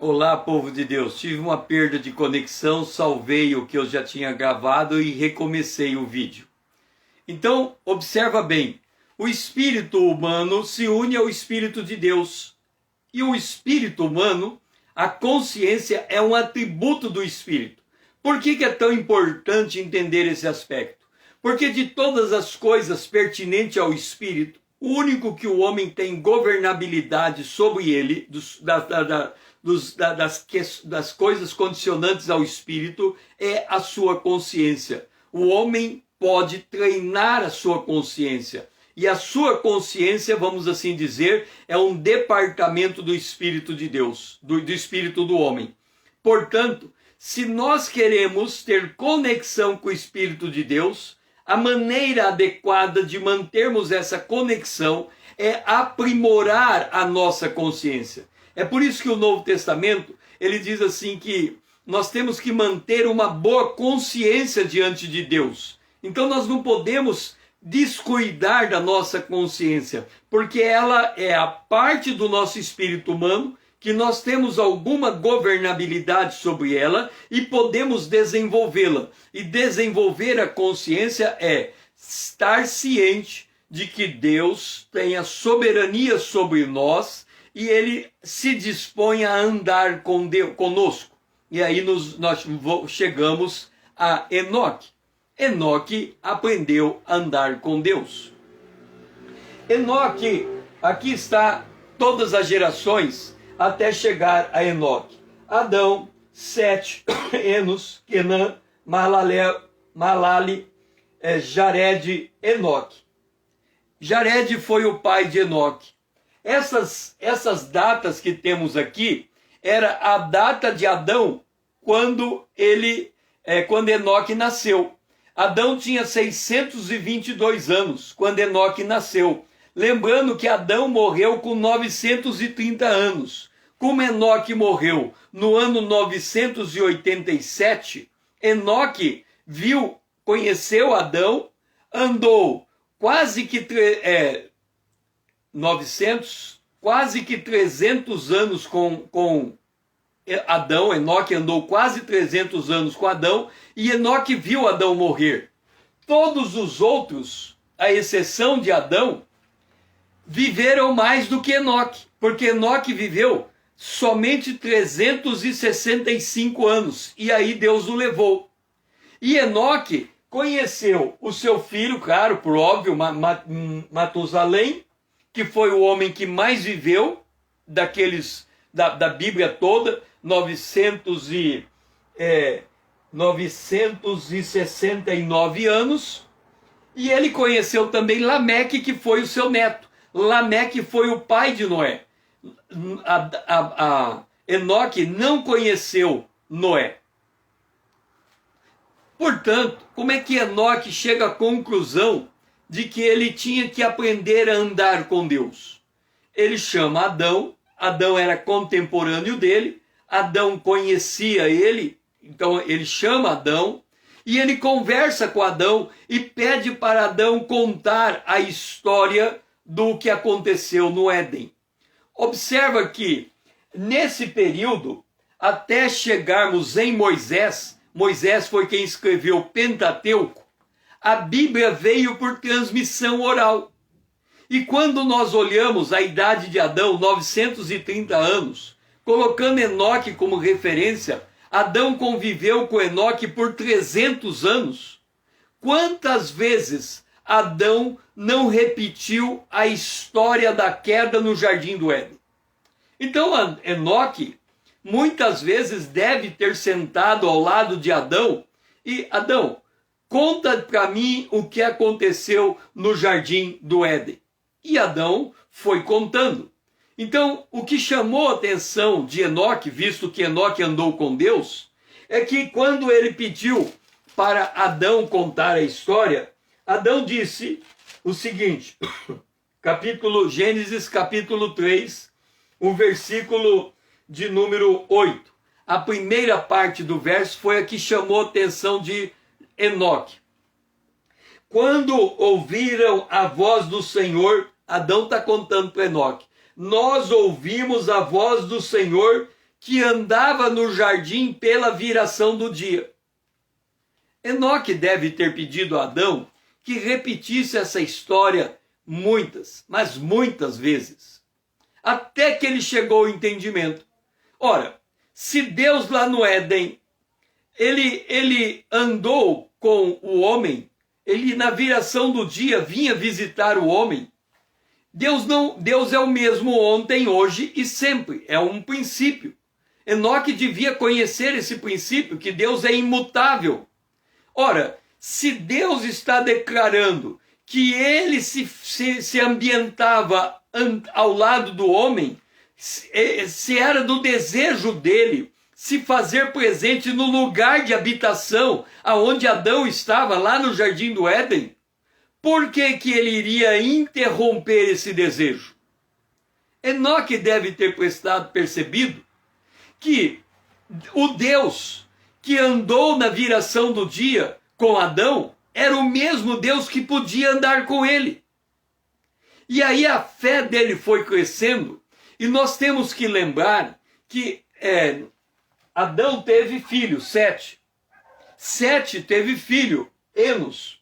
Olá, povo de Deus. Tive uma perda de conexão, salvei o que eu já tinha gravado e recomecei o vídeo. Então, observa bem. O espírito humano se une ao espírito de Deus. E o espírito humano, a consciência, é um atributo do espírito. Por que é tão importante entender esse aspecto? Porque de todas as coisas pertinentes ao espírito, o único que o homem tem governabilidade sobre ele, das coisas condicionantes ao espírito, é a sua consciência. O homem pode treinar a sua consciência. E a sua consciência, vamos assim dizer, é um departamento do Espírito de Deus, do Espírito do homem. Portanto, se nós queremos ter conexão com o Espírito de Deus, a maneira adequada de mantermos essa conexão é aprimorar a nossa consciência. É por isso que o Novo Testamento, ele diz assim que nós temos que manter uma boa consciência diante de Deus. Então nós não podemos descuidar da nossa consciência, porque ela é a parte do nosso espírito humano que nós temos alguma governabilidade sobre ela e podemos desenvolvê-la. E desenvolver a consciência é estar ciente de que Deus tem a soberania sobre nós e Ele se dispõe a andar conosco. E aí nós chegamos a Enoque. Enoque aprendeu a andar com Deus. Enoque, aqui está todas as gerações até chegar a Enoque. Adão, Sete, Enos, Quenã, Malali, Jared, Enoque. Jared foi o pai de Enoque. Essas datas que temos aqui, era a data de Adão quando Enoque nasceu. Adão tinha 622 anos quando Enoque nasceu. Lembrando que Adão morreu com 930 anos. Como Enoque morreu no ano 987, Enoque conheceu Adão, andou quase que 300 anos com Adão. Enoque andou quase 300 anos com Adão e Enoque viu Adão morrer. Todos os outros, à exceção de Adão, viveram mais do que Enoque, porque Enoque viveu somente 365 anos e aí Deus o levou. E Enoque conheceu o seu filho, claro, por óbvio, Matusalém, que foi o homem que mais viveu da Bíblia toda, 969 anos, e ele conheceu também Lameque, que foi o seu neto. Lameque foi o pai de Noé. Enoque não conheceu Noé. Portanto, como é que Enoque chega à conclusão de que ele tinha que aprender a andar com Deus? Ele chama Adão. Adão era contemporâneo dele, Adão conhecia ele, então ele chama Adão, e ele conversa com Adão e pede para Adão contar a história do que aconteceu no Éden. Observa que, nesse período, até chegarmos em Moisés, Moisés foi quem escreveu o Pentateuco, a Bíblia veio por transmissão oral. E quando nós olhamos a idade de Adão, 930 anos, colocando Enoque como referência, Adão conviveu com Enoque por 300 anos. Quantas vezes Adão não repetiu a história da queda no Jardim do Éden? Então Enoque muitas vezes deve ter sentado ao lado de Adão e Adão, conta para mim o que aconteceu no Jardim do Éden. E Adão foi contando. Então, o que chamou a atenção de Enoque, visto que Enoque andou com Deus, é que quando ele pediu para Adão contar a história, Adão disse o seguinte, Gênesis capítulo 3, o versículo de número 8. A primeira parte do verso foi a que chamou a atenção de Enoque. Quando ouviram a voz do Senhor, Adão está contando para Enoque, nós ouvimos a voz do Senhor que andava no jardim pela viração do dia. Enoque deve ter pedido a Adão que repetisse essa história muitas, mas muitas vezes, até que ele chegou ao entendimento. Ora, se Deus lá no Éden, ele andou com o homem, ele na viração do dia vinha visitar o homem, Deus é o mesmo ontem, hoje e sempre, é um princípio. Enoque devia conhecer esse princípio, que Deus é imutável. Ora, se Deus está declarando que ele se ambientava ao lado do homem, se era do desejo dele se fazer presente no lugar de habitação aonde Adão estava, lá no jardim do Éden, por que ele iria interromper esse desejo? Enoque deve ter percebido que o Deus que andou na viração do dia com Adão era o mesmo Deus que podia andar com ele. E aí a fé dele foi crescendo, e nós temos que lembrar que Adão teve filho, Sete. Sete teve filho, Enos.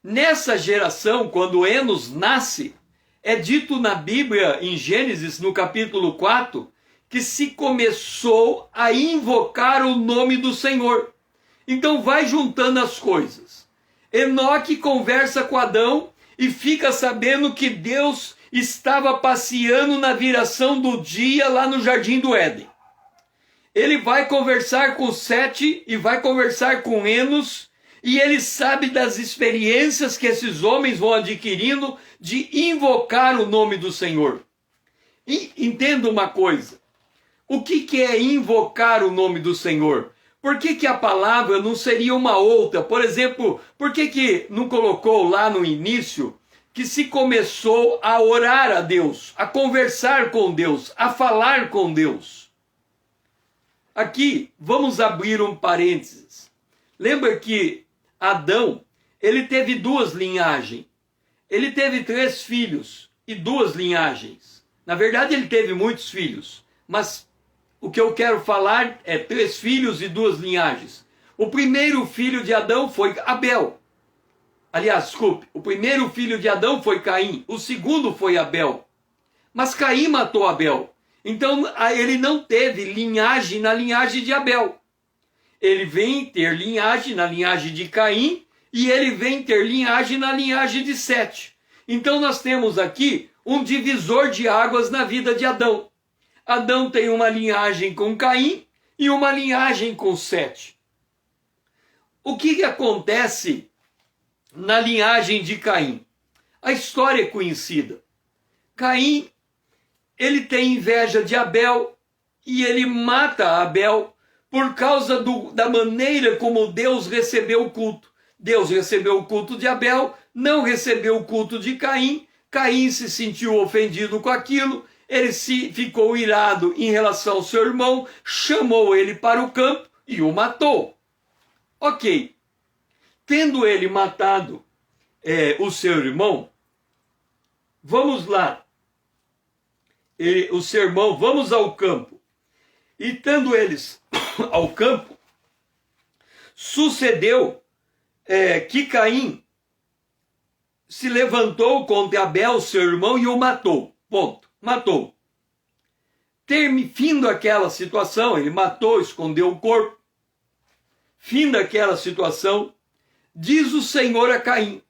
Nessa geração, quando Enos nasce, é dito na Bíblia, em Gênesis, no capítulo 4, que se começou a invocar o nome do Senhor. Então vai juntando as coisas. Enoque conversa com Adão e fica sabendo que Deus estava passeando na viração do dia lá no jardim do Éden. Ele vai conversar com Sete e vai conversar com Enos, e ele sabe das experiências que esses homens vão adquirindo de invocar o nome do Senhor. E entenda uma coisa, o que é invocar o nome do Senhor? Por que a palavra não seria uma outra? Por exemplo, por que não colocou lá no início que se começou a orar a Deus, a conversar com Deus, a falar com Deus? Aqui, vamos abrir um parênteses. Lembra que Adão, ele teve duas linhagens. Ele teve 3 filhos e 2 linhagens. Na verdade, ele teve muitos filhos, mas o que eu quero falar é 3 filhos e 2 linhagens. O primeiro filho de Adão foi Abel. Aliás, desculpe, o primeiro filho de Adão foi Caim, o segundo foi Abel. Mas Caim matou Abel. Então ele não teve linhagem na linhagem de Abel. Ele vem ter linhagem na linhagem de Caim e ele vem ter linhagem na linhagem de Sete. Então nós temos aqui um divisor de águas na vida de Adão. Adão tem uma linhagem com Caim e uma linhagem com Sete. O que acontece na linhagem de Caim? A história é conhecida. Caim, ele tem inveja de Abel e ele mata Abel por causa da maneira como Deus recebeu o culto. Deus recebeu o culto de Abel, não recebeu o culto de Caim. Caim se sentiu ofendido com aquilo, ele ficou irado em relação ao seu irmão, chamou ele para o campo e o matou. Ok, tendo ele matado o seu irmão, vamos lá, o seu irmão, vamos ao campo. E tendo eles ao campo, sucedeu que Caim se levantou contra Abel, seu irmão, e o matou. Ponto. Matou. Findo aquela situação, ele matou, escondeu o corpo. Fim daquela situação, diz o Senhor a Caim.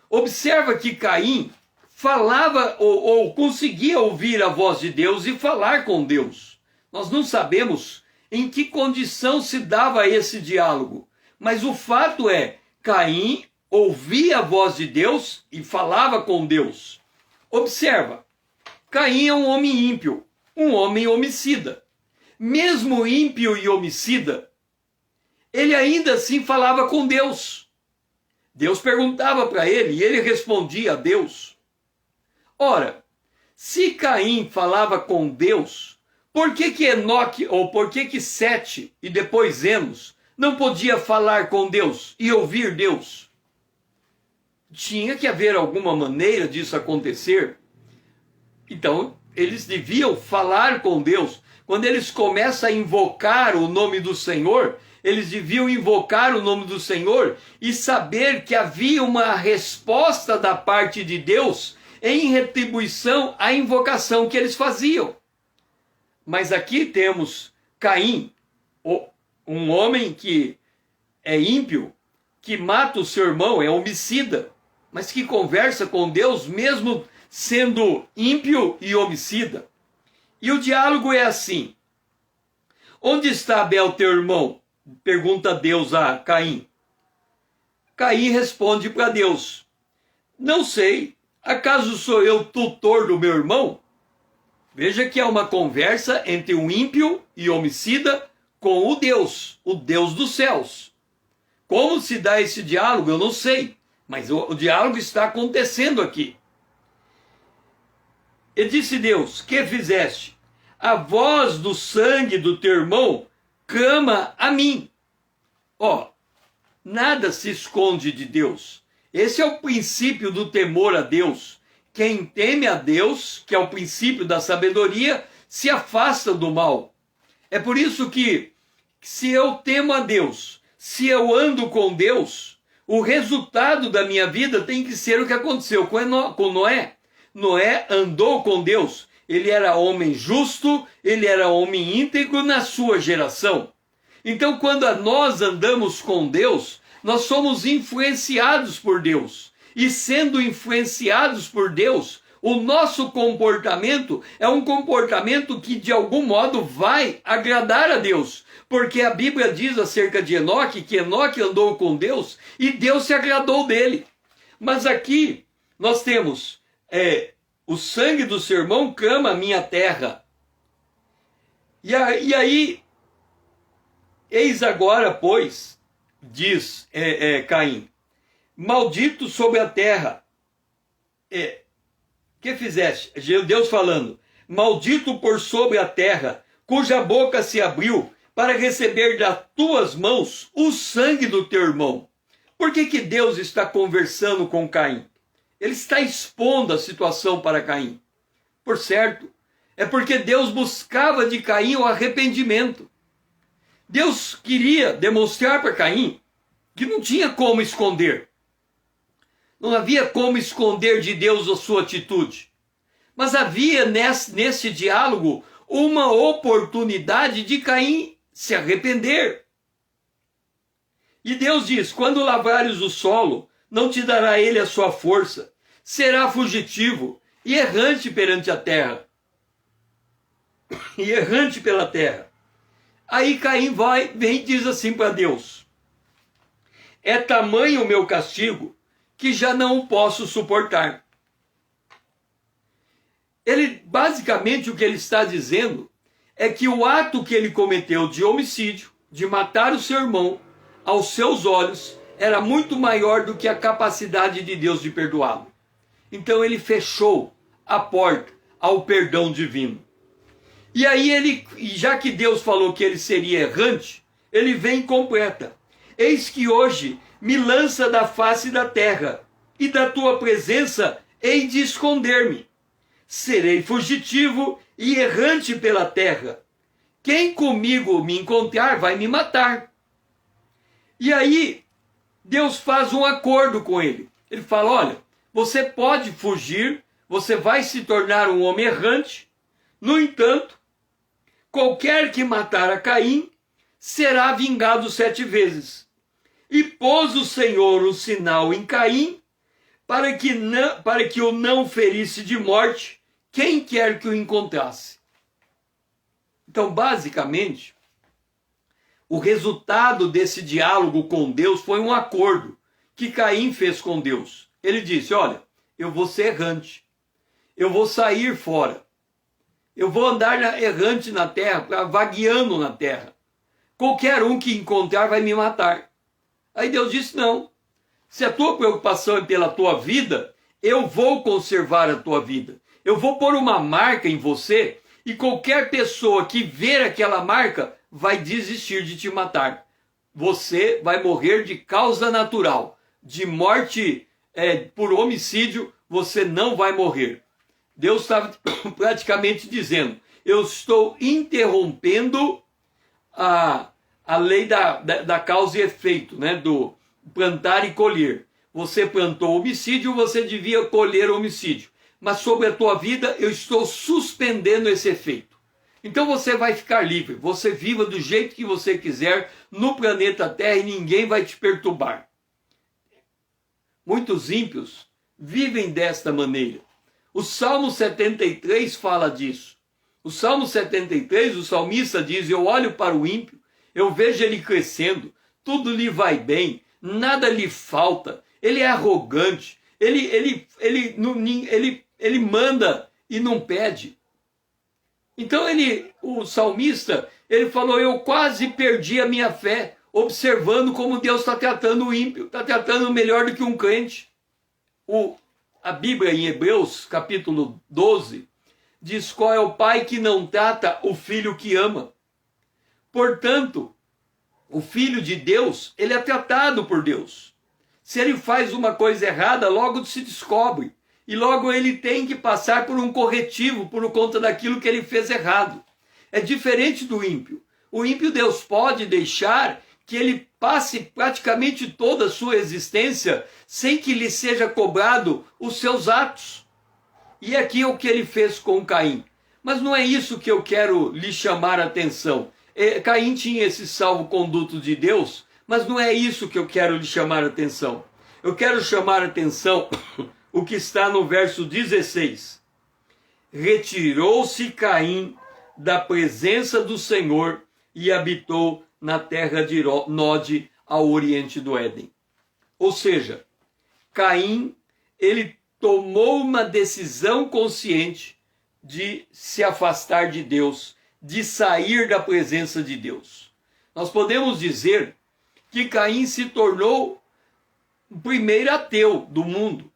Observa que Caim falava ou conseguia ouvir a voz de Deus e falar com Deus. Nós não sabemos em que condição se dava esse diálogo, mas o fato é, Caim ouvia a voz de Deus e falava com Deus. Observa, Caim é um homem ímpio, um homem homicida. Mesmo ímpio e homicida, ele ainda assim falava com Deus. Deus perguntava para ele e ele respondia a Deus. Ora, se Caim falava com Deus, por que Enoque, ou por que Sete e depois Enos, não podia falar com Deus e ouvir Deus? Tinha que haver alguma maneira disso acontecer. Então, eles deviam falar com Deus. quando eles começam a invocar o nome do Senhor, eles deviam invocar o nome do Senhor e saber que havia uma resposta da parte de Deus em retribuição à invocação que eles faziam. Mas aqui temos Caim, um homem que é ímpio, que mata o seu irmão, é homicida, mas que conversa com Deus mesmo sendo ímpio e homicida. E o diálogo é assim: onde está Abel, teu irmão? Pergunta Deus a Caim. Caim responde para Deus: não sei, acaso sou eu tutor do meu irmão? Veja que é uma conversa entre um ímpio e homicida com o Deus dos céus. Como se dá esse diálogo, eu não sei, mas o diálogo está acontecendo aqui. E disse Deus: que fizeste? A voz do sangue do teu irmão clama a mim. Ó, nada se esconde de Deus. Esse é o princípio do temor a Deus. Quem teme a Deus, que é o princípio da sabedoria, se afasta do mal. É por isso que, se eu temo a Deus, se eu ando com Deus, o resultado da minha vida tem que ser o que aconteceu com Noé. Noé andou com Deus. Ele era homem justo, ele era homem íntegro na sua geração. Então, quando nós andamos com Deus, nós somos influenciados por Deus. E sendo influenciados por Deus, o nosso comportamento é um comportamento que de algum modo vai agradar a Deus. Porque a Bíblia diz acerca de Enoque, que Enoque andou com Deus e Deus se agradou dele. Mas aqui nós temos o sangue do seu irmão clama a minha terra. E aí, eis agora, pois, diz Caim, maldito sobre a terra. Que fizeste? Deus falando, maldito por sobre a terra, cuja boca se abriu para receber das tuas mãos o sangue do teu irmão. Por que Deus está conversando com Caim? Ele está expondo a situação para Caim. Por certo, é porque Deus buscava de Caim o arrependimento. Deus queria demonstrar para Caim que não tinha como esconder. Não havia como esconder de Deus a sua atitude. Mas havia nesse diálogo uma oportunidade de Caim se arrepender. E Deus diz: quando lavrares o solo, não te dará ele a sua força, será fugitivo e errante perante a terra. E errante pela terra. Aí Caim vem e diz assim para Deus: é tamanho o meu castigo que já não o posso suportar. Basicamente o que ele está dizendo é que o ato que ele cometeu de homicídio, de matar o seu irmão, aos seus olhos, era muito maior do que a capacidade de Deus de perdoá-lo. Então ele fechou a porta ao perdão divino. E aí já que Deus falou que ele seria errante, ele vem e completa: eis que hoje me lança da face da terra, e da tua presença hei de esconder-me. Serei fugitivo e errante pela terra. Quem comigo me encontrar vai me matar. E aí Deus faz um acordo com ele. Ele fala: olha, você pode fugir, você vai se tornar um homem errante. No entanto, qualquer que matar a Caim será vingado 7 vezes. E pôs o Senhor um sinal em Caim, para que o não ferisse de morte quem quer que o encontrasse. Então, basicamente, o resultado desse diálogo com Deus foi um acordo que Caim fez com Deus. Ele disse: olha, eu vou ser errante, eu vou sair fora, eu vou andar errante na terra, vagueando na terra. Qualquer um que encontrar vai me matar. Aí Deus disse: não, se a tua preocupação é pela tua vida, eu vou conservar a tua vida. Eu vou pôr uma marca em você, e qualquer pessoa que ver aquela marca vai desistir de te matar. Você vai morrer de causa natural. De morte por homicídio, você não vai morrer. Deus estava praticamente dizendo: eu estou interrompendo a lei da causa e efeito, né? Do plantar e colher. Você plantou homicídio, você devia colher homicídio. Mas sobre a tua vida, eu estou suspendendo esse efeito. Então você vai ficar livre. Você viva do jeito que você quiser no planeta Terra e ninguém vai te perturbar. Muitos ímpios vivem desta maneira. O Salmo 73 fala disso. O Salmo 73, o salmista diz: eu olho para o ímpio, eu vejo ele crescendo, tudo lhe vai bem, nada lhe falta, ele é arrogante, ele manda e não pede. Então o salmista, ele falou: eu quase perdi a minha fé, observando como Deus está tratando o ímpio, está tratando melhor do que um crente. A Bíblia em Hebreus, capítulo 12, diz: qual é o pai que não trata o filho que ama? Portanto, o filho de Deus, ele é tratado por Deus. Se ele faz uma coisa errada, logo se descobre. E logo ele tem que passar por um corretivo por conta daquilo que ele fez errado. É diferente do ímpio. O ímpio, Deus pode deixar que ele passe praticamente toda a sua existência sem que lhe seja cobrado os seus atos. E aqui é o que ele fez com Caim. Mas não é isso que eu quero lhe chamar a atenção. Caim tinha esse salvo-conduto de Deus, mas não é isso que eu quero lhe chamar a atenção. Eu quero chamar a atenção o que está no verso 16. Retirou-se Caim da presença do Senhor e habitou na terra de Nod, ao oriente do Éden. Ou seja, Caim, ele tomou uma decisão consciente de se afastar de Deus, de sair da presença de Deus. Nós podemos dizer que Caim se tornou o primeiro ateu do mundo,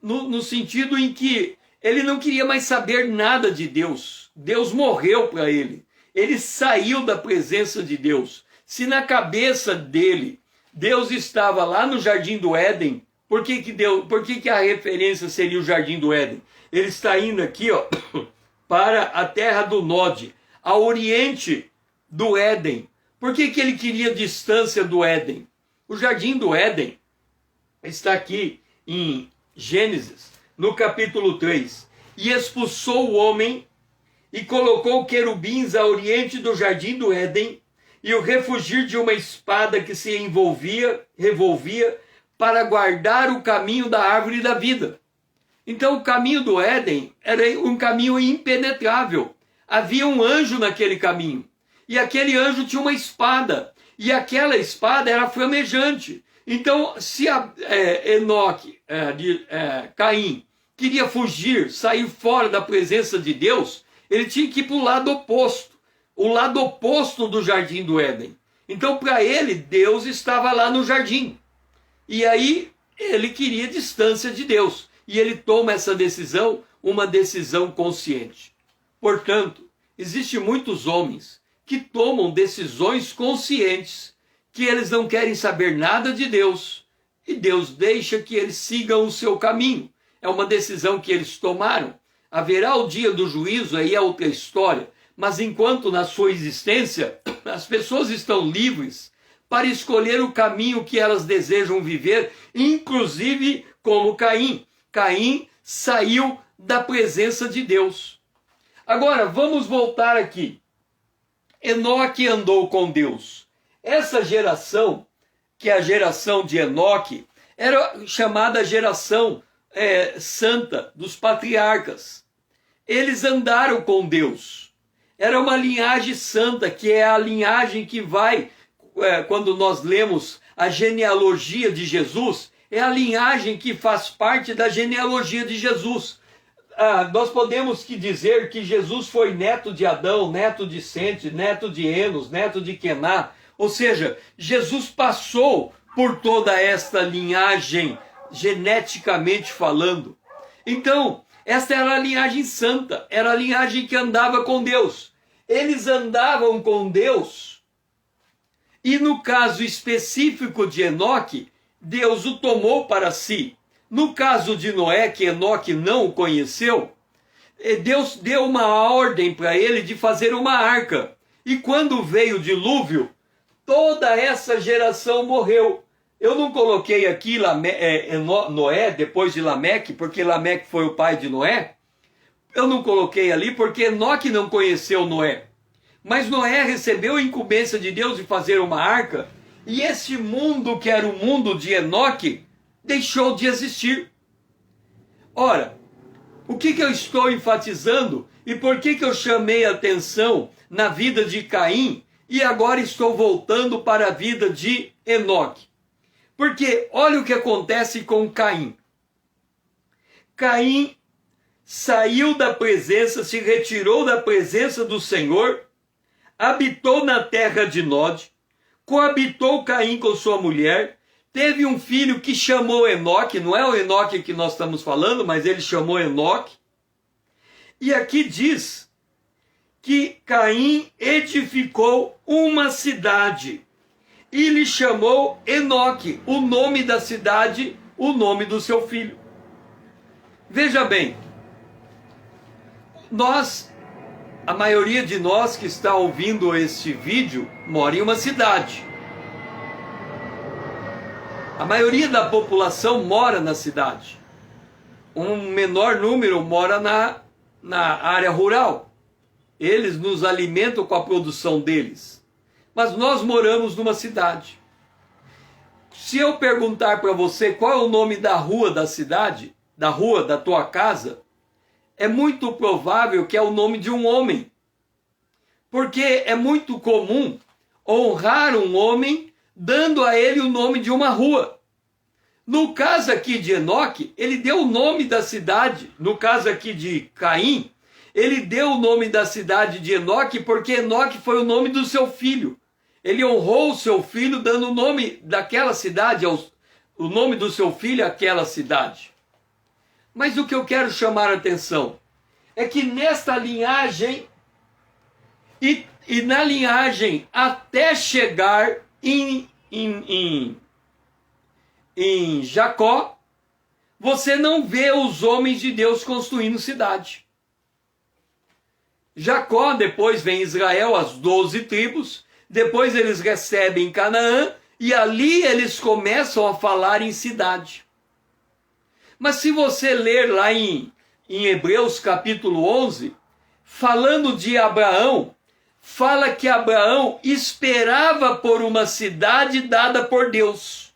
no sentido em que ele não queria mais saber nada de Deus. Deus morreu para ele. Ele saiu da presença de Deus. Se na cabeça dele Deus estava lá no Jardim do Éden, por que a referência seria o Jardim do Éden? Ele está indo aqui, para a terra do Nod, a oriente do Éden. Por que ele queria distância do Éden? O Jardim do Éden está aqui em Gênesis, no capítulo 3. E expulsou o homem e colocou querubins a oriente do Jardim do Éden, e o refugir de uma espada que se revolvia para guardar o caminho da árvore da vida. Então o caminho do Éden era um caminho impenetrável. Havia um anjo naquele caminho. E aquele anjo tinha uma espada. E aquela espada era flamejante. Então, se Caim queria fugir, sair fora da presença de Deus, ele tinha que ir para o lado oposto. O lado oposto do Jardim do Éden. Então, para ele, Deus estava lá no jardim. E aí, ele queria distância de Deus. E ele toma essa decisão, uma decisão consciente. Portanto, existem muitos homens que tomam decisões conscientes, que eles não querem saber nada de Deus, e Deus deixa que eles sigam o seu caminho. É uma decisão que eles tomaram. Haverá o dia do juízo, aí é outra história. Mas enquanto na sua existência, as pessoas estão livres para escolher o caminho que elas desejam viver, inclusive como Caim. Caim saiu da presença de Deus. Agora, vamos voltar aqui. Enoque andou com Deus. Essa geração, que é a geração de Enoque, era chamada geração santa dos patriarcas. Eles andaram com Deus. Era uma linhagem santa, que é a linhagem que vai, quando nós lemos a genealogia de Jesus, é a linhagem que faz parte da genealogia de Jesus. Nós podemos dizer que Jesus foi neto de Adão, neto de Sente, neto de Enos, neto de Quená. Ou seja, Jesus passou por toda esta linhagem, geneticamente falando. Então, esta era a linhagem santa, era a linhagem que andava com Deus. Eles andavam com Deus, e no caso específico de Enoque, Deus o tomou para si. No caso de Noé, que Enoque não o conheceu, Deus deu uma ordem para ele de fazer uma arca. E quando veio o dilúvio, toda essa geração morreu. Eu não coloquei aqui Noé depois de Lameque, porque Lameque foi o pai de Noé. Eu não coloquei ali porque Enoque não conheceu Noé. Mas Noé recebeu a incumbência de Deus de fazer uma arca, e esse mundo que era o mundo de Enoque deixou de existir. Ora, o que eu estou enfatizando e por que eu chamei a atenção na vida de Caim e agora estou voltando para a vida de Enoque? Porque olha o que acontece com Caim. Caim saiu da presença, se retirou da presença do Senhor, habitou na terra de Nod, coabitou Caim com sua mulher, teve um filho que chamou Enoque, não é o Enoque que nós estamos falando, mas ele chamou Enoque. E aqui diz que Caim edificou uma cidade e lhe chamou Enoque, o nome da cidade, o nome do seu filho. Veja bem, a maioria de nós que está ouvindo este vídeo mora em uma cidade. A maioria da população mora na cidade. Um menor número mora na área rural. Eles nos alimentam com a produção deles. Mas nós moramos numa cidade. Se eu perguntar para você qual é o nome da rua da cidade, da rua da tua casa, é muito provável que é o nome de um homem. Porque é muito comum honrar um homem dando a ele o nome de uma rua. No caso aqui de Enoque, ele deu o nome da cidade. No caso aqui de Caim, ele deu o nome da cidade de Enoque porque Enoque foi o nome do seu filho. Ele honrou o seu filho dando o nome daquela cidade, o nome do seu filho àquela cidade. Mas o que eu quero chamar a atenção é que nesta linhagem e na linhagem até chegar em Jacó, você não vê os homens de Deus construindo cidade. Jacó, depois vem Israel, as 12 tribos, depois eles recebem Canaã, e ali eles começam a falar em cidade. Mas se você ler lá em Hebreus capítulo 11, falando de Abraão, fala que Abraão esperava por uma cidade dada por Deus.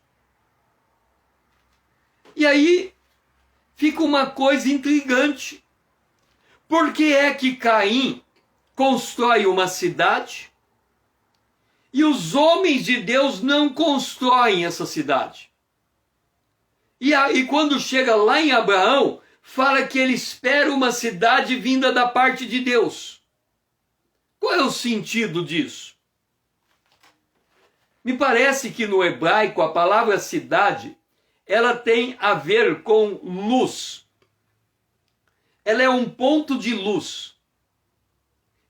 E aí fica uma coisa intrigante. Por que é que Caim constrói uma cidade e os homens de Deus não constroem essa cidade? E quando chega lá em Abraão, fala que ele espera uma cidade vinda da parte de Deus. Qual é o sentido disso? Me parece que no hebraico a palavra cidade, ela tem a ver com luz. Ela é um ponto de luz.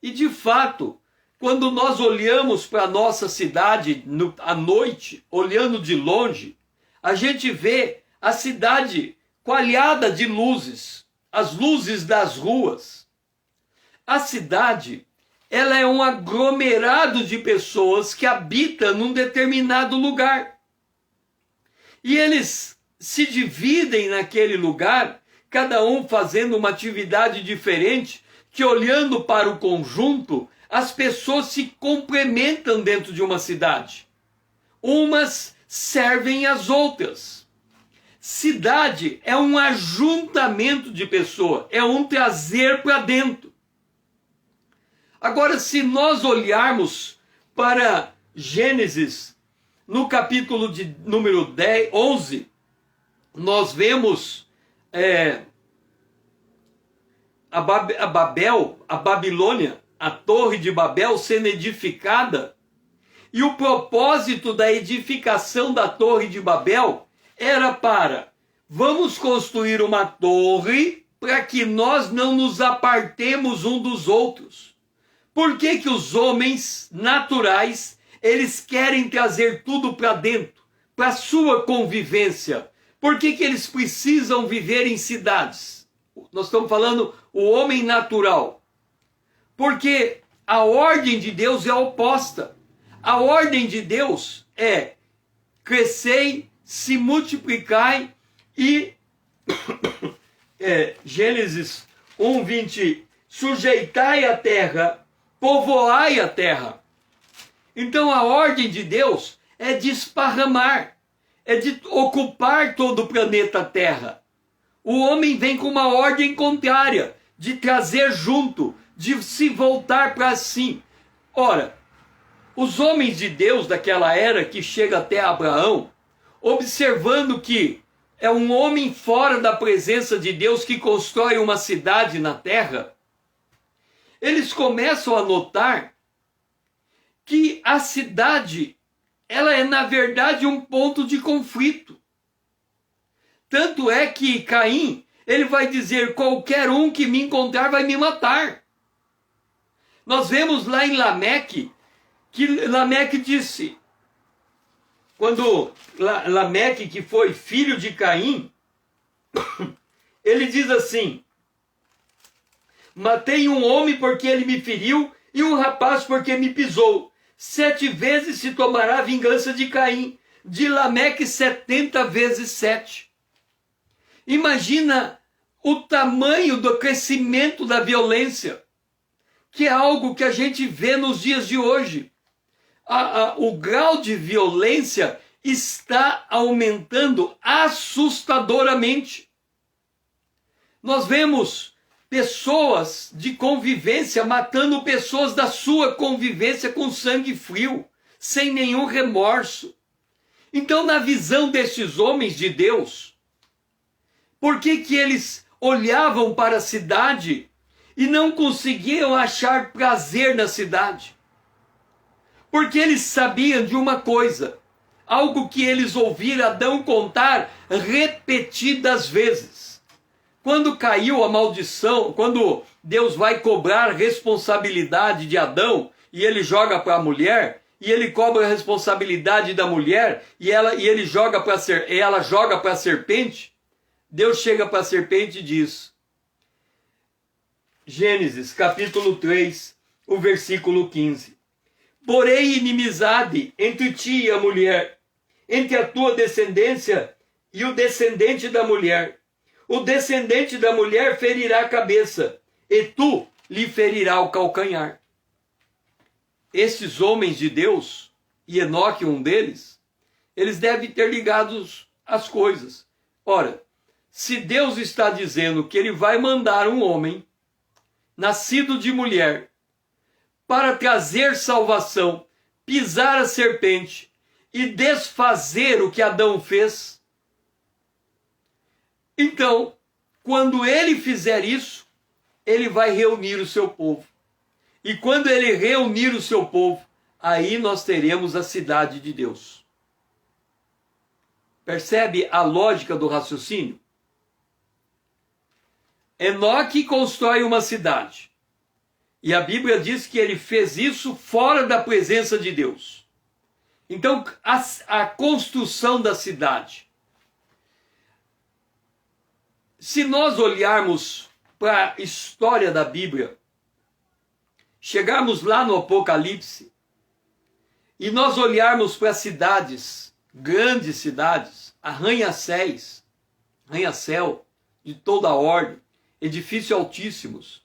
E de fato, quando nós olhamos para a nossa cidade à noite, olhando de longe, a gente vê a cidade coalhada de luzes, as luzes das ruas. A cidade, ela é um aglomerado de pessoas que habitam num determinado lugar. E eles se dividem naquele lugar, cada um fazendo uma atividade diferente, que olhando para o conjunto, as pessoas se complementam dentro de uma cidade. Umas servem às outras. Cidade é um ajuntamento de pessoas, é um trazer para dentro. Agora, se nós olharmos para Gênesis, no capítulo de número 11, nós vemos a Babilônia, a Torre de Babel sendo edificada, e o propósito da edificação da Torre de Babel era para, vamos construir uma torre para que nós não nos apartemos um dos outros. Por que que os homens naturais, eles querem trazer tudo para dentro, para a sua convivência? Por que que eles precisam viver em cidades? Nós estamos falando o homem natural. Porque a ordem de Deus é oposta. A ordem de Deus é crescei, se multiplicai e Gênesis 1:20, sujeitai a terra, povoai a terra. Então a ordem de Deus é de esparramar, é de ocupar todo o planeta Terra. O homem vem com uma ordem contrária, de trazer junto, de se voltar para si. Ora, os homens de Deus daquela era que chega até Abraão, observando que é um homem fora da presença de Deus que constrói uma cidade na terra, eles começam a notar que a cidade, ela é na verdade um ponto de conflito. Tanto é que Caim, ele vai dizer, qualquer um que me encontrar vai me matar. Nós vemos lá em Lameque, que Lameque disse, quando Lameque, que foi filho de Caim, ele diz assim, matei um homem porque ele me feriu e um rapaz porque me pisou. 7 vezes se tomará a vingança de Caim, de Lameque 70 vezes 7. Imagina o tamanho do crescimento da violência, que é algo que a gente vê nos dias de hoje. O grau de violência está aumentando assustadoramente. Nós vemos pessoas de convivência matando pessoas da sua convivência com sangue frio, sem nenhum remorso. Então, na visão destes homens de Deus, por que eles olhavam para a cidade e não conseguiam achar prazer na cidade? Porque eles sabiam de uma coisa, algo que eles ouviram Adão contar repetidas vezes. Quando caiu a maldição, quando Deus vai cobrar a responsabilidade de Adão, e ele joga para a mulher, e ele cobra a responsabilidade da mulher, e ela joga para a serpente, Deus chega para a serpente e diz, Gênesis capítulo 3, o versículo 15, porém inimizade entre ti e a mulher, entre a tua descendência e o descendente da mulher. O descendente da mulher ferirá a cabeça, e tu lhe ferirá o calcanhar. Esses homens de Deus, e Enoque um deles, eles devem ter ligado as coisas. Ora, se Deus está dizendo que ele vai mandar um homem, nascido de mulher, para trazer salvação, pisar a serpente e desfazer o que Adão fez, então, quando ele fizer isso, ele vai reunir o seu povo. E quando ele reunir o seu povo, aí nós teremos a cidade de Deus. Percebe a lógica do raciocínio? Enoque constrói uma cidade. E a Bíblia diz que ele fez isso fora da presença de Deus. Então, a construção da cidade. Se nós olharmos para a história da Bíblia, chegarmos lá no Apocalipse, e nós olharmos para cidades, grandes cidades, arranha-céus, arranha-céu de toda ordem, edifícios altíssimos.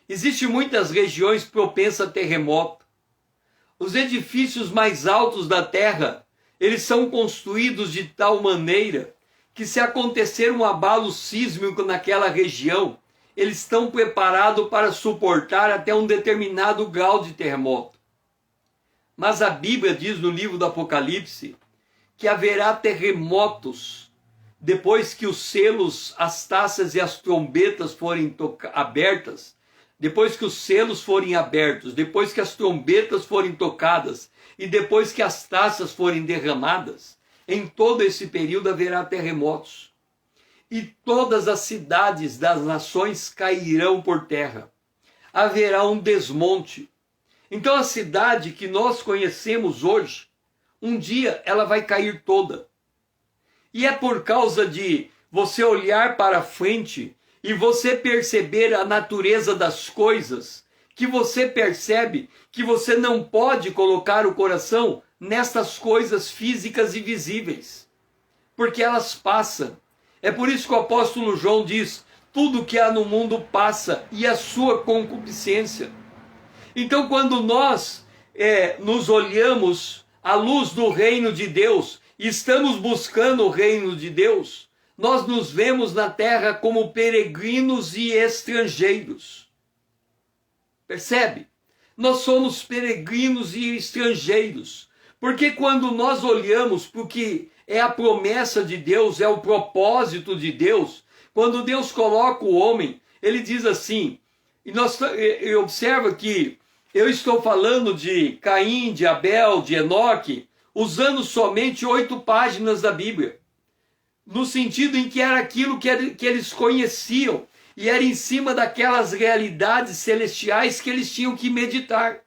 Existem muitas regiões propensas a terremoto. Os edifícios mais altos da terra, eles são construídos de tal maneira que se acontecer um abalo sísmico naquela região, eles estão preparados para suportar até um determinado grau de terremoto. Mas a Bíblia diz no livro do Apocalipse que haverá terremotos depois que os selos, as taças e as trombetas forem abertas, depois que os selos forem abertos, depois que as trombetas forem tocadas e depois que as taças forem derramadas, em todo esse período haverá terremotos. E todas as cidades das nações cairão por terra. Haverá um desmonte. Então a cidade que nós conhecemos hoje, um dia ela vai cair toda. E é por causa de você olhar para frente e você perceber a natureza das coisas, que você percebe que você não pode colocar o coração nestas coisas físicas e visíveis, porque elas passam. É por isso que o apóstolo João diz: tudo que há no mundo passa, e a sua concupiscência. Então, quando nós nos olhamos à luz do reino de Deus, e estamos buscando o reino de Deus, nós nos vemos na terra como peregrinos e estrangeiros. Percebe? Nós somos peregrinos e estrangeiros. Porque quando nós olhamos para o que é a promessa de Deus, é o propósito de Deus, quando Deus coloca o homem, ele diz assim, e observa que eu estou falando de Caim, de Abel, de Enoque, usando somente 8 páginas da Bíblia, no sentido em que era aquilo que eles conheciam, e era em cima daquelas realidades celestiais que eles tinham que meditar.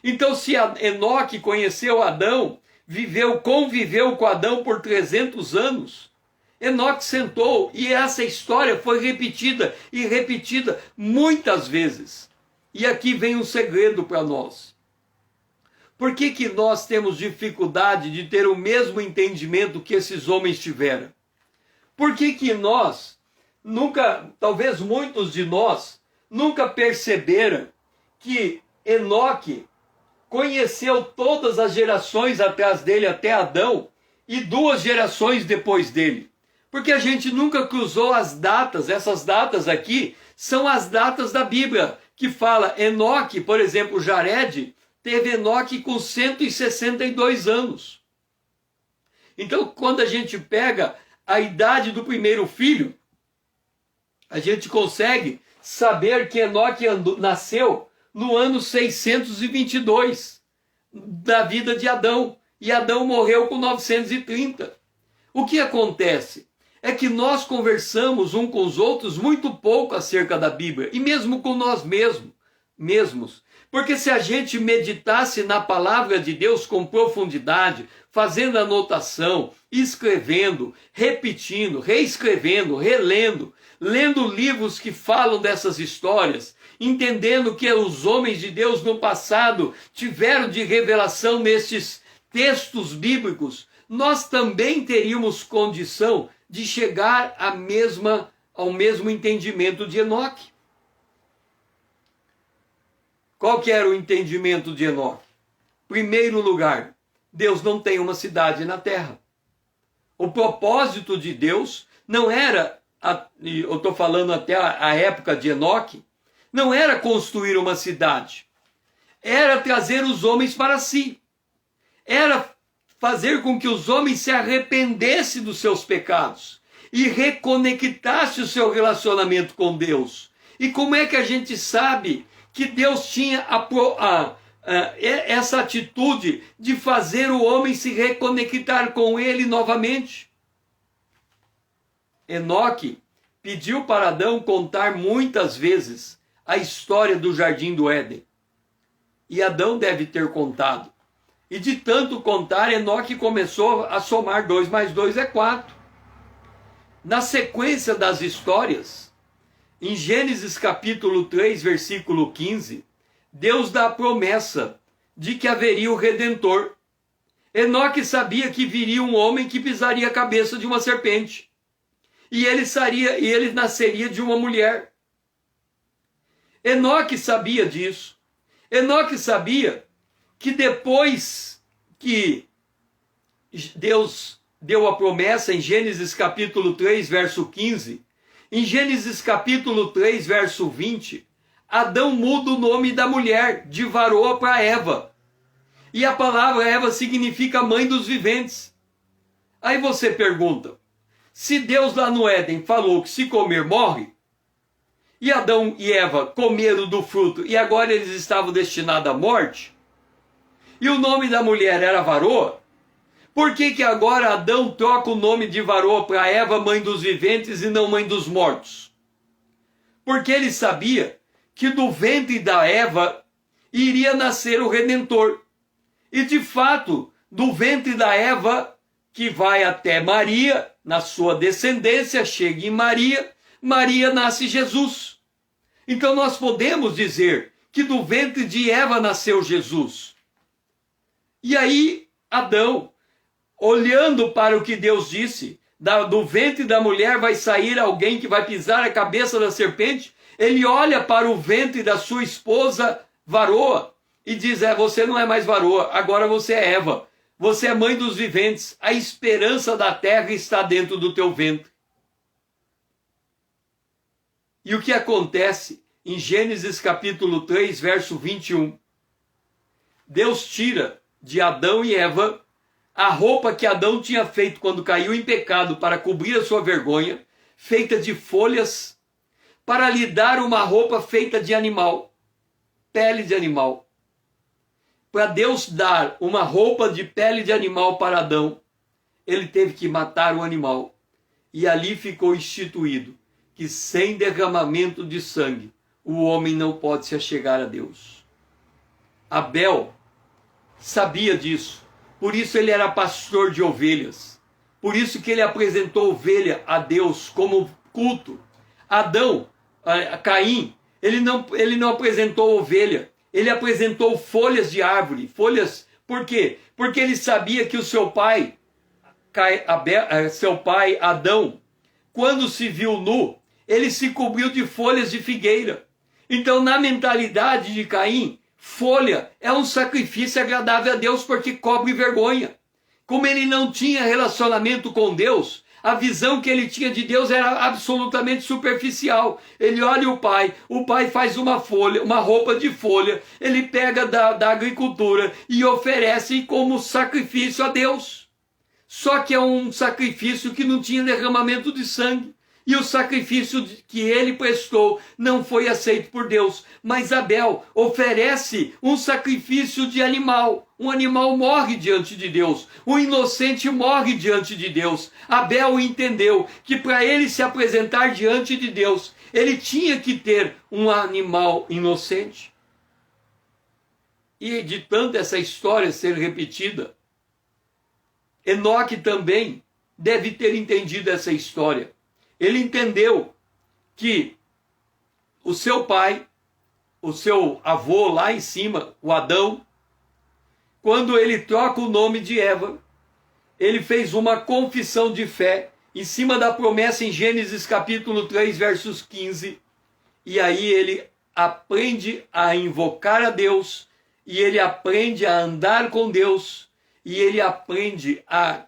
Então, se Enoque conheceu Adão, conviveu com Adão por 300 anos, Enoque sentou, e essa história foi repetida e repetida muitas vezes. E aqui vem um segredo para nós. Por que nós temos dificuldade de ter o mesmo entendimento que esses homens tiveram? Por que nós nunca, talvez muitos de nós, nunca perceberam que Enoque conheceu todas as gerações atrás dele, até Adão, e 2 gerações depois dele? Porque a gente nunca cruzou as datas. Essas datas aqui são as datas da Bíblia, que fala Enoque, por exemplo, Jared, teve Enoque com 162 anos. Então, quando a gente pega a idade do primeiro filho, a gente consegue saber que Enoque nasceu no ano 622 da vida de Adão, e Adão morreu com 930. O que acontece? É que nós conversamos uns com os outros muito pouco acerca da Bíblia, e mesmo com nós mesmos. Porque se a gente meditasse na palavra de Deus com profundidade, fazendo anotação, escrevendo, repetindo, reescrevendo, relendo, lendo livros que falam dessas histórias, entendendo que os homens de Deus no passado tiveram de revelação nestes textos bíblicos, nós também teríamos condição de chegar ao mesmo entendimento de Enoque. Qual que era o entendimento de Enoque? Primeiro lugar, Deus não tem uma cidade na terra. O propósito de Deus não era, eu estou falando até a época de Enoque, não era construir uma cidade. Era trazer os homens para si. Era fazer com que os homens se arrependessem dos seus pecados e reconectassem o seu relacionamento com Deus. E como é que a gente sabe que Deus tinha essa atitude de fazer o homem se reconectar com ele novamente? Enoque pediu para Adão contar muitas vezes a história do jardim do Éden. E Adão deve ter contado. E de tanto contar, Enoque começou a somar 2 mais 2 é 4. Na sequência das histórias, em Gênesis capítulo 3, versículo 15, Deus dá a promessa de que haveria o Redentor. Enoque sabia que viria um homem que pisaria a cabeça de uma serpente. E ele nasceria de uma mulher. Enoque sabia disso. Enoque sabia que depois que Deus deu a promessa em Gênesis capítulo 3, verso 15, em Gênesis capítulo 3, verso 20, Adão muda o nome da mulher, de varoa para Eva. E a palavra Eva significa mãe dos viventes. Aí você pergunta, se Deus lá no Éden falou que se comer morre, e Adão e Eva comeram do fruto e agora eles estavam destinados à morte, e o nome da mulher era varoa, por que agora Adão troca o nome de varoa para Eva, mãe dos viventes, e não mãe dos mortos? Porque ele sabia que do ventre da Eva iria nascer o Redentor. E de fato, do ventre da Eva, que vai até Maria, na sua descendência, chega em Maria, Maria nasce Jesus. Então nós podemos dizer que do ventre de Eva nasceu Jesus. E aí Adão, olhando para o que Deus disse, do ventre da mulher vai sair alguém que vai pisar a cabeça da serpente, ele olha para o ventre da sua esposa varoa e diz, você não é mais varoa, agora você é Eva. Você é mãe dos viventes, a esperança da terra está dentro do teu ventre. E o que acontece em Gênesis capítulo 3, verso 21? Deus tira de Adão e Eva a roupa que Adão tinha feito quando caiu em pecado para cobrir a sua vergonha, feita de folhas, para lhe dar uma roupa feita de animal, pele de animal. Para Deus dar uma roupa de pele de animal para Adão, ele teve que matar o animal. E ali ficou instituído que sem derramamento de sangue, o homem não pode se achegar a Deus. Abel sabia disso. Por isso ele era pastor de ovelhas. Por isso que ele apresentou ovelha a Deus como culto. Caim, ele não apresentou ovelha. Ele apresentou folhas de árvore. Folhas, por quê? Porque ele sabia que o seu pai Adão, quando se viu nu, ele se cobriu de folhas de figueira. Então, na mentalidade de Caim, folha é um sacrifício agradável a Deus porque cobre vergonha. Como ele não tinha relacionamento com Deus, a visão que ele tinha de Deus era absolutamente superficial. Ele olha o pai faz uma roupa de folha, ele pega da agricultura e oferece como sacrifício a Deus. Só que é um sacrifício que não tinha derramamento de sangue. E o sacrifício que ele prestou não foi aceito por Deus. Mas Abel oferece um sacrifício de animal. Um animal morre diante de Deus. O inocente morre diante de Deus. Abel entendeu que para ele se apresentar diante de Deus, ele tinha que ter um animal inocente. E de tanto essa história ser repetida, Enoque também deve ter entendido essa história. Ele entendeu que o seu pai, o seu avô lá em cima, o Adão, quando ele troca o nome de Eva, ele fez uma confissão de fé em cima da promessa em Gênesis capítulo 3, versos 15. E aí ele aprende a invocar a Deus, e ele aprende a andar com Deus, e ele aprende a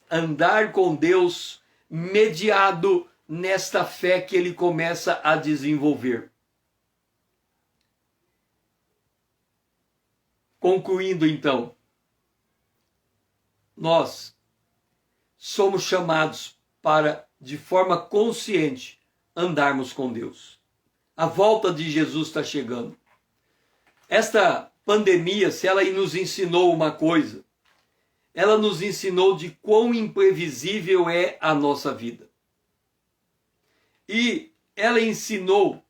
andar com Deus mediado nesta fé que ele começa a desenvolver. Concluindo então, nós somos chamados para, de forma consciente, andarmos com Deus. A volta de Jesus está chegando. Esta pandemia, se ela nos ensinou uma coisa, ela nos ensinou de quão imprevisível é a nossa vida. E ela ensinou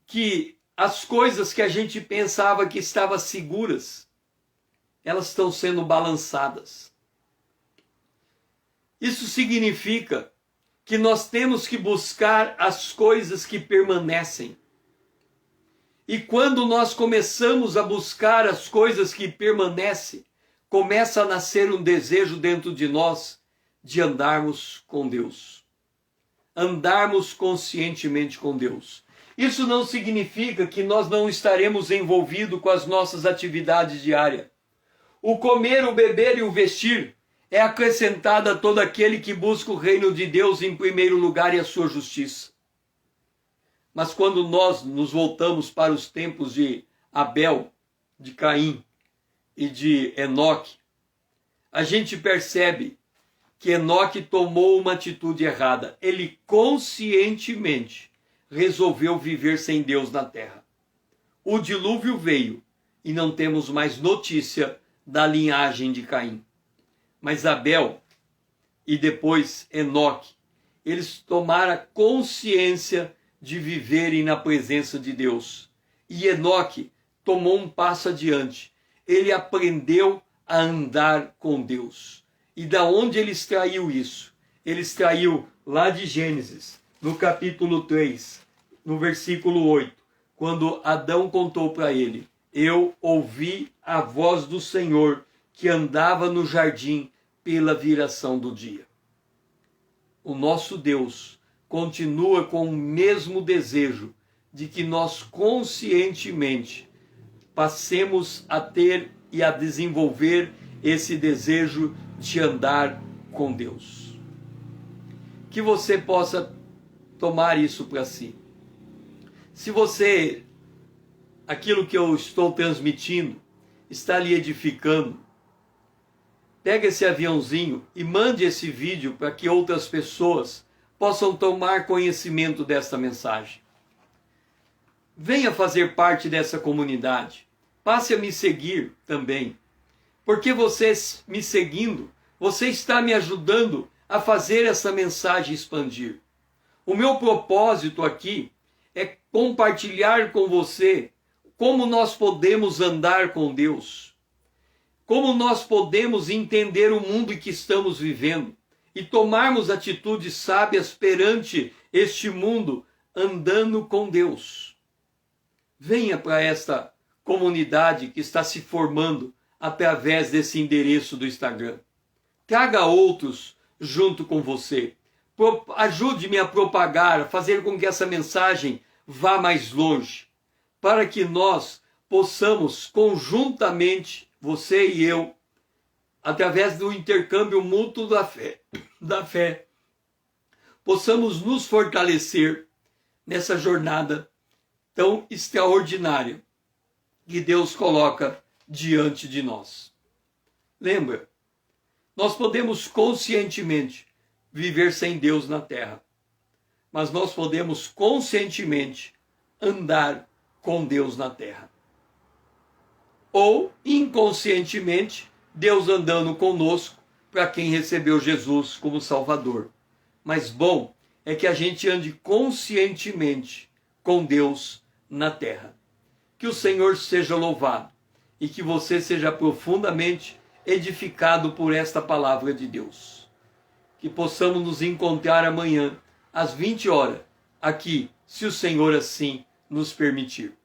que as coisas que a gente pensava que estavam seguras, elas estão sendo balançadas. Isso significa que nós temos que buscar as coisas que permanecem. E quando nós começamos a buscar as coisas que permanecem, começa a nascer um desejo dentro de nós de andarmos com Deus. Andarmos conscientemente com Deus. Isso não significa que nós não estaremos envolvidos com as nossas atividades diárias. O comer, o beber e o vestir é acrescentado a todo aquele que busca o reino de Deus em primeiro lugar e a sua justiça. Mas quando nós nos voltamos para os tempos de Abel, de Caim e de Enoque, a gente percebe que Enoque tomou uma atitude errada. Ele conscientemente resolveu viver sem Deus na terra. O dilúvio veio e não temos mais notícia da linhagem de Caim. Mas Abel e depois Enoque, eles tomaram a consciência de viverem na presença de Deus. E Enoque tomou um passo adiante. Ele aprendeu a andar com Deus. E da onde ele extraiu isso? Ele extraiu lá de Gênesis, no capítulo 3, no versículo 8, quando Adão contou para ele: eu ouvi a voz do Senhor que andava no jardim pela viração do dia. O nosso Deus continua com o mesmo desejo de que nós conscientemente passemos a ter e a desenvolver esse desejo de andar com Deus. Que você possa tomar isso para si. Se você, aquilo que eu estou transmitindo, está lhe edificando, pega esse aviãozinho e mande esse vídeo para que outras pessoas possam tomar conhecimento desta mensagem. Venha fazer parte dessa comunidade. Passe a me seguir também. Porque você me seguindo, você está me ajudando a fazer essa mensagem expandir. O meu propósito aqui é compartilhar com você como nós podemos andar com Deus, como nós podemos entender o mundo em que estamos vivendo e tomarmos atitudes sábias perante este mundo, andando com Deus. Venha para esta comunidade que está se formando através desse endereço do Instagram. Traga outros junto com você. Ajude-me a propagar, a fazer com que essa mensagem vá mais longe, para que nós possamos conjuntamente, você e eu, através do intercâmbio mútuo da fé, possamos nos fortalecer nessa jornada tão extraordinária que Deus coloca diante de nós. Lembra, nós podemos conscientemente viver sem Deus na terra, mas nós podemos conscientemente andar com Deus na terra. Ou inconscientemente, Deus andando conosco para quem recebeu Jesus como Salvador. Mas bom é que a gente ande conscientemente com Deus na terra. Que o Senhor seja louvado e que você seja profundamente edificado por esta palavra de Deus. Que possamos nos encontrar amanhã às 20 horas aqui, se o Senhor assim nos permitir.